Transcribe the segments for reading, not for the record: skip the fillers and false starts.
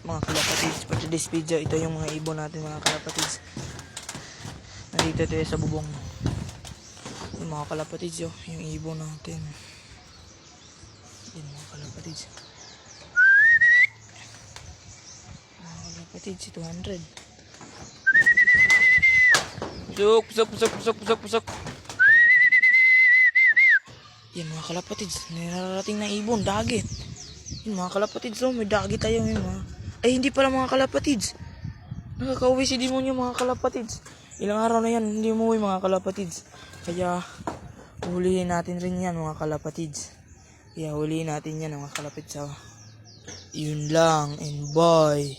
mga kalapatids, for today's video, ito yung mga ibon natin mga kalapatids. Nandito tayo sa bubong. Yung mga kalapatids yung ibon natin. Yan mga kalapatids. Mga kalapatids, 200. Pusok. Yan mga kalapatids, nararating na ibon, dagit. Yan mga kalapatids, may dagit tayo ngayon mga. Ay hindi pala mga kalapatids. Nakakauwi si demonyo mga kalapatids. Ilang araw na yan, hindi umuwi mga kalapatids. Kaya huliin natin rin yan mga kalapatids. Kaya huliin natin yan mga kalapatids. Yun lang, and bye.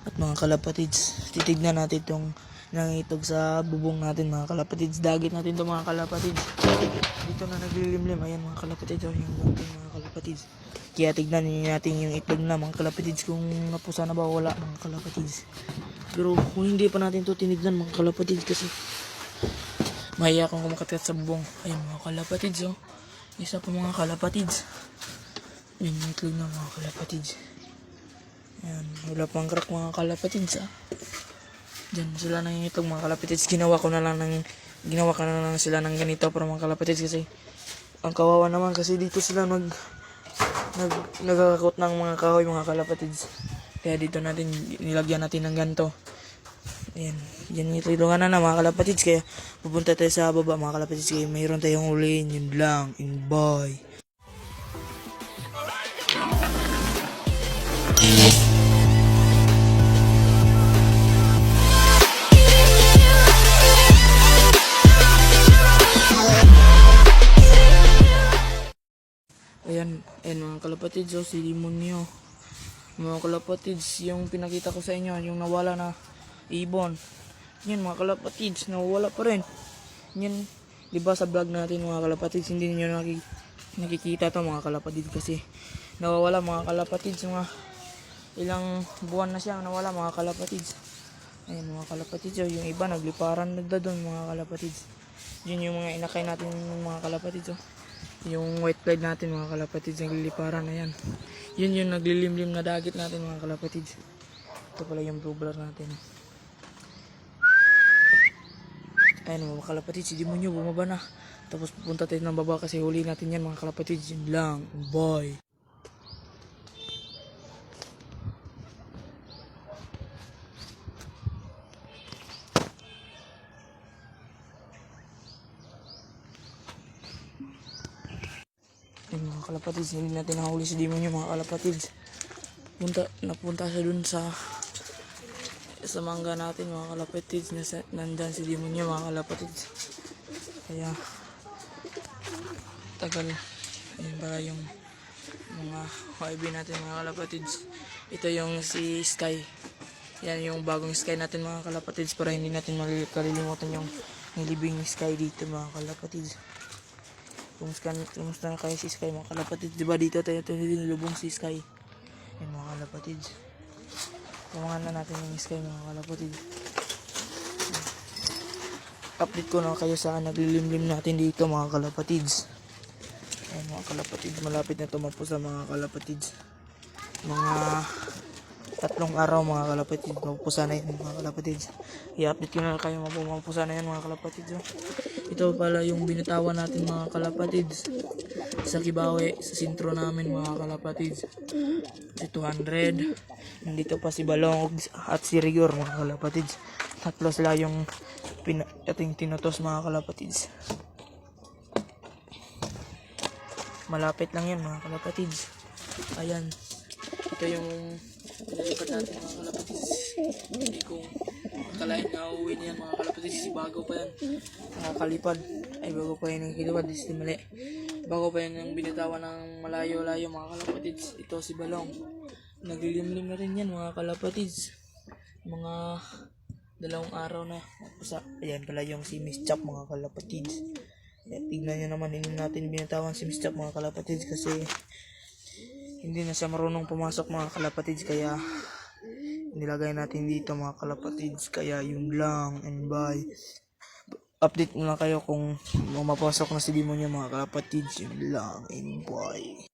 At mga kalapatids, titignan natin itong nangitog sa bubong natin mga kalapatids. Dagit natin itong mga kalapatids. Dito na naglilimlim. Ayan mga kalapatids, yung bunting mga kalapatids. Kaya tignan natin yung itlog na mga kalapatids kung napusa na ba o wala mga kalapatids. Pero kung hindi pa natin ito tinignan mga kalapatids kasi mahiya akong kumakagat sa bubong. Ayan mga kalapatids isa pa mga kalapatids. Yan yung itlog na mga kalapatids. Ayan, wala pang crack mga kalapatids Diyan sila nangingitlog mga kalapatids. Ginawa ko na lang sila ng ganito para mga kalapatids kasi ang kawawa naman kasi dito sila nagkakakot ng mga kahoy mga kalapatids. Kaya dito natin nilagyan natin ng ganito. Ayan, yan yung tulungan na mga kalapatids. Kaya pupunta tayo sa baba mga kalapatids. Kaya mayroon tayong huliin. Yun lang, and bye. Ayan mga kalapatids, si demonyo. Mga kalapatids, yung pinakita ko sa inyo, yung nawala na ibon. Yan mga kalapatids, nawala pa rin. Yan, diba sa vlog natin mga kalapatids, hindi niyo nakikita to mga kalapatids kasi nawawala mga kalapatids. Mga ilang buwan na siya nawala mga kalapatids. Ayan mga kalapatids, yung iba nagliparan nagdadon mga kalapatids. Yun yung mga inakay natin mga kalapatids yung white flag natin mga kalapatids, nagliliparan na yan. Yun yung naglilimlim na dagit natin mga kalapatids. Ito pala yung blue blur natin. Ayan mga kalapatids, si demonyo bumaba na. Tapos pupunta tayo ng baba kasi huli natin yan mga kalapatids. Yun lang, bye. Ayan mga kalapatids, hindi natin nahuli si demonyo mga kalapatids. Napunta siya dun sa mangga natin mga kalapatids. Nandyan si demonyo mga kalapatids. Kaya tagal. Ayan ba yung mga YB natin mga kalapatids. Ito yung si Sky. Yan yung bagong Sky natin mga kalapatids, para hindi natin kalilimutan yung nilibing Sky dito mga kalapatids. Kumusta na kayo si Sky mga kalapatids? Diba dito tayo nilubong si Sky. Yan mga kalapatids. Tumangan na natin yung Sky mga kalapatids. Update ko na kayo sa naglilimlim natin dito mga kalapatids. Yan mga kalapatids, malapit na tumapo sa mga kalapatids. Mga 3 araw mga kalapatids, mapupusa na yun mga kalapatids. I-update ko na kayo mapupusa na yan mga kalapatids. Ito pala yung binitawan natin mga kalapatids sa Kibawe, sa sintro namin mga kalapatids. Si 200. Nandito pa si Balong at si Rigor mga kalapatids. Tatlo sila yung ating tinutos mga kalapatids. Malapit lang yan mga kalapatids. Ayan, ito yung nilipat natin mga kalapatids. Hindi ko akalain na uuwi niyan mga kalapatids. Bago pa yan nakakalipad. Ay bago pa yan nakilipad. Mali. Bago pa yan yung binitawan ng malayo-layo mga kalapatids. Ito si Balong. Naglilimlim na rin yan mga kalapatids. Mga 2 araw na. Ayan pala yung si Miss Chap mga kalapatids. Tignan nyo naman, hindi natin binitawan si Miss Chap mga kalapatids kasi hindi na siya marunong pumasok mga kalapatids. Kaya nilagay natin dito mga kalapatids. Kaya yun lang, and bye. Update muna kayo kung mapasok na si Demonyo mga kalapatids. Yun lang, and bye.